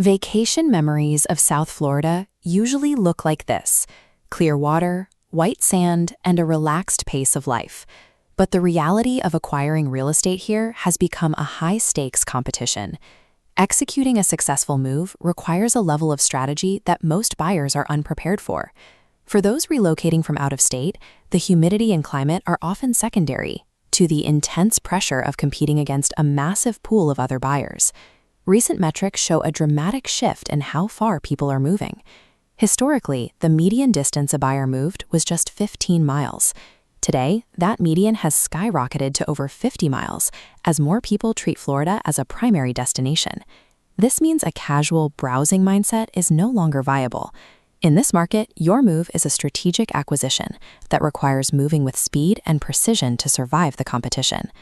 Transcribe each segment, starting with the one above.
Vacation memories of South Florida usually look like this: clear water, white sand, and a relaxed pace of life. But the reality of acquiring real estate here has become a high-stakes competition. Executing a successful move requires a level of strategy that most buyers are unprepared for. For those relocating from out of state, the humidity and climate are often secondary to the intense pressure of competing against a massive pool of other buyers. Recent metrics show a dramatic shift in how far people are moving. Historically, the median distance a buyer moved was just 15 miles. Today, that median has skyrocketed to over 50 miles as more people treat Florida as a primary destination. This means a casual browsing mindset is no longer viable. In this market, your move is a strategic acquisition that requires moving with speed and precision to survive the competition.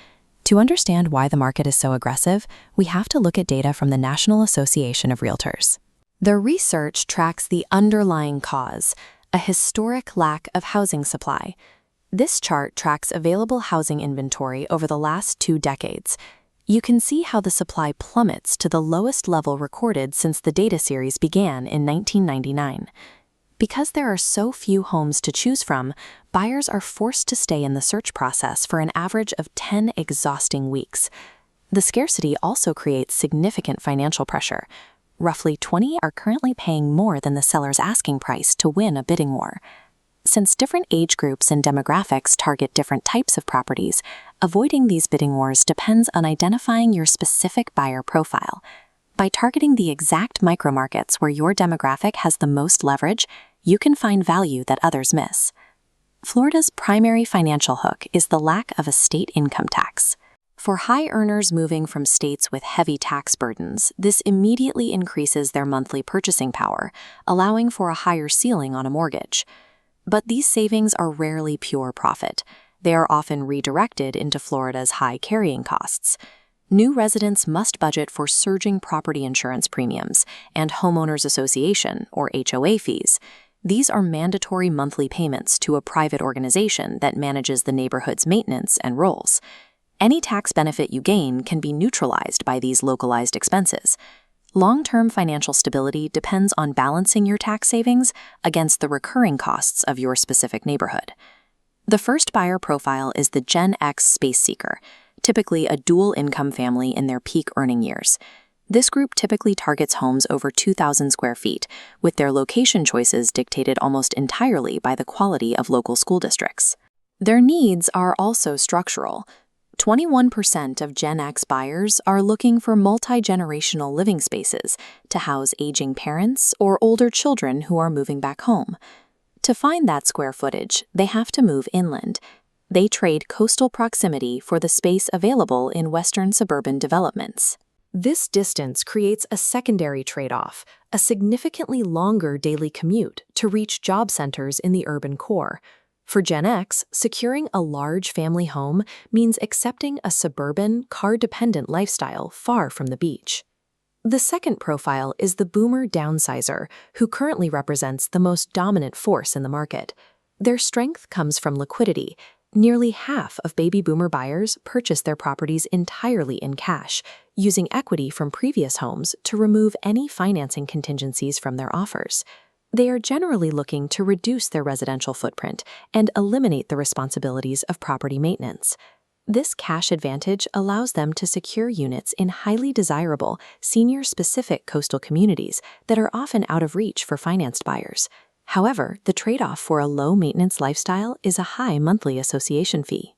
To understand why the market is so aggressive, we have to look at data from the National Association of Realtors. The research tracks the underlying cause, a historic lack of housing supply. This chart tracks available housing inventory over the last 2 decades. You can see how the supply plummets to the lowest level recorded since the data series began in 1999. Because there are so few homes to choose from, buyers are forced to stay in the search process for an average of 10 exhausting weeks. The scarcity also creates significant financial pressure. Roughly 20 are currently paying more than the seller's asking price to win a bidding war. Since different age groups and demographics target different types of properties, avoiding these bidding wars depends on identifying your specific buyer profile. By targeting the exact micromarkets where your demographic has the most leverage, you can find value that others miss. Florida's primary financial hook is the lack of a state income tax. For high earners moving from states with heavy tax burdens, this immediately increases their monthly purchasing power, allowing for a higher ceiling on a mortgage. But these savings are rarely pure profit. They are often redirected into Florida's high carrying costs. New residents must budget for surging property insurance premiums and homeowners association, or HOA fees. These are mandatory monthly payments to a private organization that manages the neighborhood's maintenance and rolls. Any tax benefit you gain can be neutralized by these localized expenses. Long-term financial stability depends on balancing your tax savings against the recurring costs of your specific neighborhood. The first buyer profile is the Gen X space seeker, typically a dual-income family in their peak earning years. This group typically targets homes over 2,000 square feet, with their location choices dictated almost entirely by the quality of local school districts. Their needs are also structural. 21% of Gen X buyers are looking for multi-generational living spaces to house aging parents or older children who are moving back home. To find that square footage, they have to move inland. They trade coastal proximity for the space available in western suburban developments. This distance creates a secondary trade-off, a significantly longer daily commute to reach job centers in the urban core. For Gen X, securing a large family home means accepting a suburban, car-dependent lifestyle far from the beach. The second profile is the boomer downsizer, who currently represents the most dominant force in the market. Their strength comes from liquidity. Nearly half of baby boomer buyers purchase their properties entirely in cash, using equity from previous homes to remove any financing contingencies from their offers. They are generally looking to reduce their residential footprint and eliminate the responsibilities of property maintenance. This cash advantage allows them to secure units in highly desirable, senior-specific coastal communities that are often out of reach for financed buyers. However, the trade-off for a low-maintenance lifestyle is a high monthly association fee.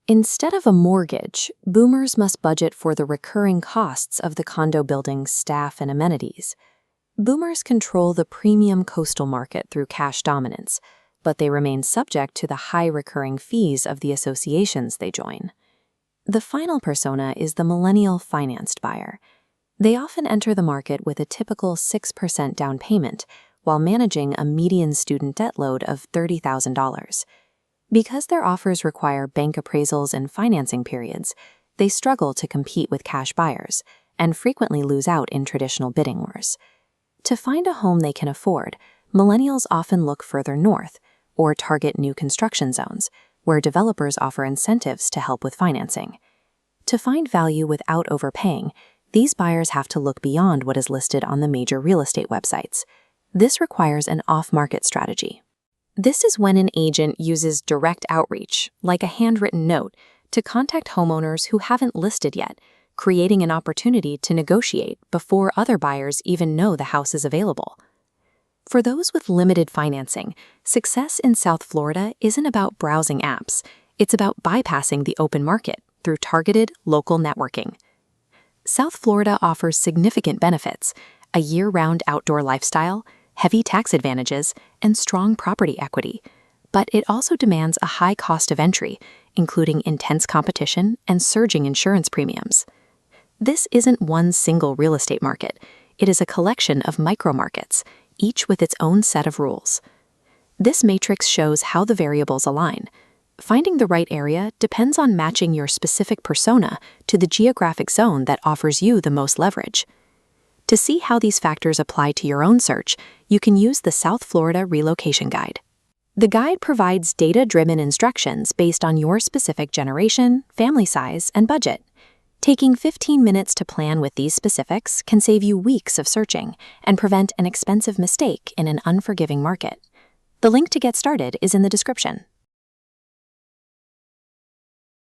Instead of a mortgage, boomers must budget for the recurring costs of the condo building's staff and amenities. Boomers control the premium coastal market through cash dominance, but they remain subject to the high recurring fees of the associations they join. The final persona is the millennial financed buyer. They often enter the market with a typical 6% down payment, while managing a median student debt load of $30,000. Because their offers require bank appraisals and financing periods, they struggle to compete with cash buyers and frequently lose out in traditional bidding wars. To find a home they can afford, millennials often look further north or target new construction zones, where developers offer incentives to help with financing. To find value without overpaying, these buyers have to look beyond what is listed on the major real estate websites. This requires an off-market strategy. This is when an agent uses direct outreach, like a handwritten note, to contact homeowners who haven't listed yet, creating an opportunity to negotiate before other buyers even know the house is available. For those with limited financing, success in South Florida isn't about browsing apps. It's about bypassing the open market through targeted local networking. South Florida offers significant benefits: a year-round outdoor lifestyle, heavy tax advantages, and strong property equity. But it also demands a high cost of entry, including intense competition and surging insurance premiums. This isn't one single real estate market. It is a collection of micro-markets, each with its own set of rules. This matrix shows how the variables align. Finding the right area depends on matching your specific persona to the geographic zone that offers you the most leverage. To see how these factors apply to your own search, you can use the South Florida Relocation Guide. The guide provides data-driven instructions based on your specific generation, family size, and budget. Taking 15 minutes to plan with these specifics can save you weeks of searching and prevent an expensive mistake in an unforgiving market. The link to get started is in the description.